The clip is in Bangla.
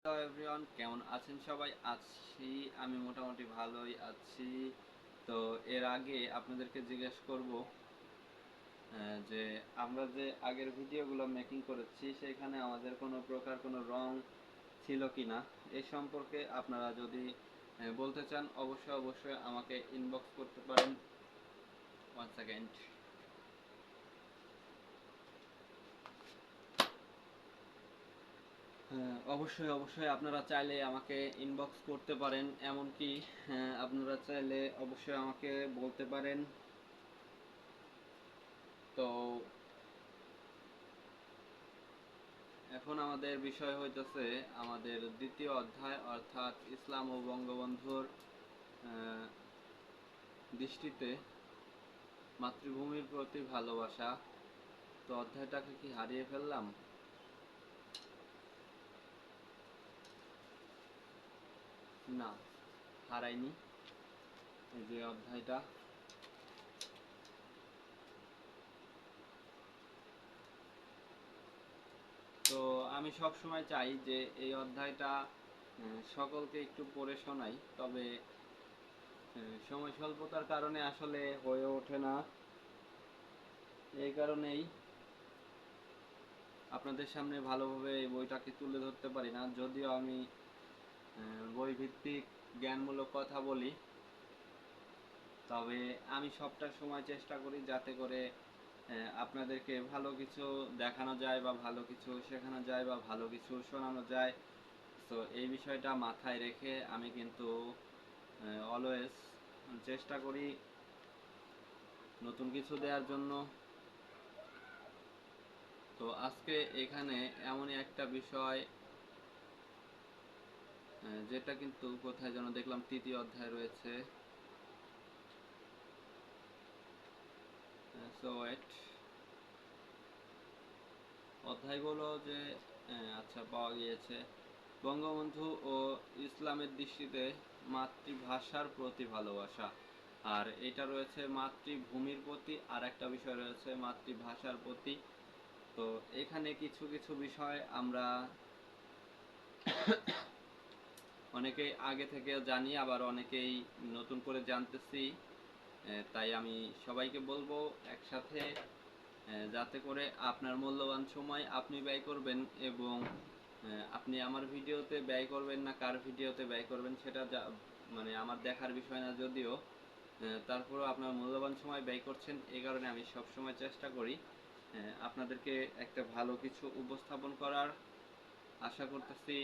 হ্যালো এভরিওয়ান, কেমন আছেন সবাই? আমি মোটামুটি ভালোই আছি। তো এর আগে আপনাদেরকে জিজ্ঞেস করব যে আমরা যে আগের ভিডিওগুলো মেকিং করেছি সেখানে আমাদের কোনো প্রকার কোনো রং ছিল কিনা এই সম্পর্কে আপনারা যদি বলতে চান অবশ্যই আমাকে ইনবক্স করতে পারেন। 1 সেকেন্ড। হ্যাঁ, অবশ্যই আপনারা চাইলে আমাকে ইনবক্স করতে পারেন, এমনকি আপনারা চাইলে অবশ্যই আমাকে বলতে পারেন। তো এখন আমাদের বিষয় হইতেছে আমাদের দ্বিতীয় অধ্যায়, অর্থাৎ ইসলাম ও বঙ্গবন্ধুর আহ, দৃষ্টিতে মাতৃভূমির প্রতি ভালোবাসা। তো অধ্যায়টাকে কি হারিয়ে ফেললাম? না, হারাইনি। এই যে অধ্যায়টা, তো আমি সব সময় চাই যে এই অধ্যায়টা সকলকে একটু পড়ে শোনাই, তবে সময় স্বল্পতার কারণে আসলে হয়ে ওঠে না। এই কারণেই আপনাদের সামনে ভালোভাবে এই বইটাকে তুলে ধরতে পারি না, যদিও আমি বই ভিত্তিক জ্ঞানমূলক কথা বলি, তবে আমি সবটা সময় চেষ্টা করি যাতে করে আপনাদেরকে ভালো কিছু দেখানো যায় বা ভালো কিছু শেখানো যায় বা ভালো কিছু শোনানো যায়। তো এই বিষয়টা মাথায় রেখে আমি কিন্তু অলওয়েজ চেষ্টা করি নতুন কিছু দেওয়ার জন্য। তো আজকে এখানে এমনই একটা বিষয় যেটা কিন্তু কোথায় যেন দেখলাম তৃতীয় অধ্যায় রয়েছে। সো ওয়েট, অধ্যায়গুলো যে আচ্ছা পাওয়া গিয়েছে। বঙ্গবন্ধু ও ইসলামের দৃষ্টিতে মাতৃভাষার প্রতি ভালোবাসা, আর এটা রয়েছে মাতৃভূমির প্রতি, আর একটা বিষয় রয়েছে মাতৃভাষার প্রতি। তো এখানে কিছু কিছু বিষয় আমরা অনেকেই আগে থেকে জানি, আবার অনেকেই নতুন করে জানতেছি। তাই আমি সবাইকে বলবো একসাথে, যাতে করে আপনার মূল্যবান সময় আপনি ব্যয় করবেন, এবং আপনি আমার ভিডিওতে ব্যয় করবেন না কার ভিডিওতে ব্যয় করবেন সেটা মানে আমার দেখার বিষয় না, যদিও তারপরেও আপনার মূল্যবান সময় ব্যয় করছেন। এই কারণে আমি সবসময় চেষ্টা করি আপনাদেরকে একটা ভালো কিছু উপস্থাপন করার। আশা করতেছি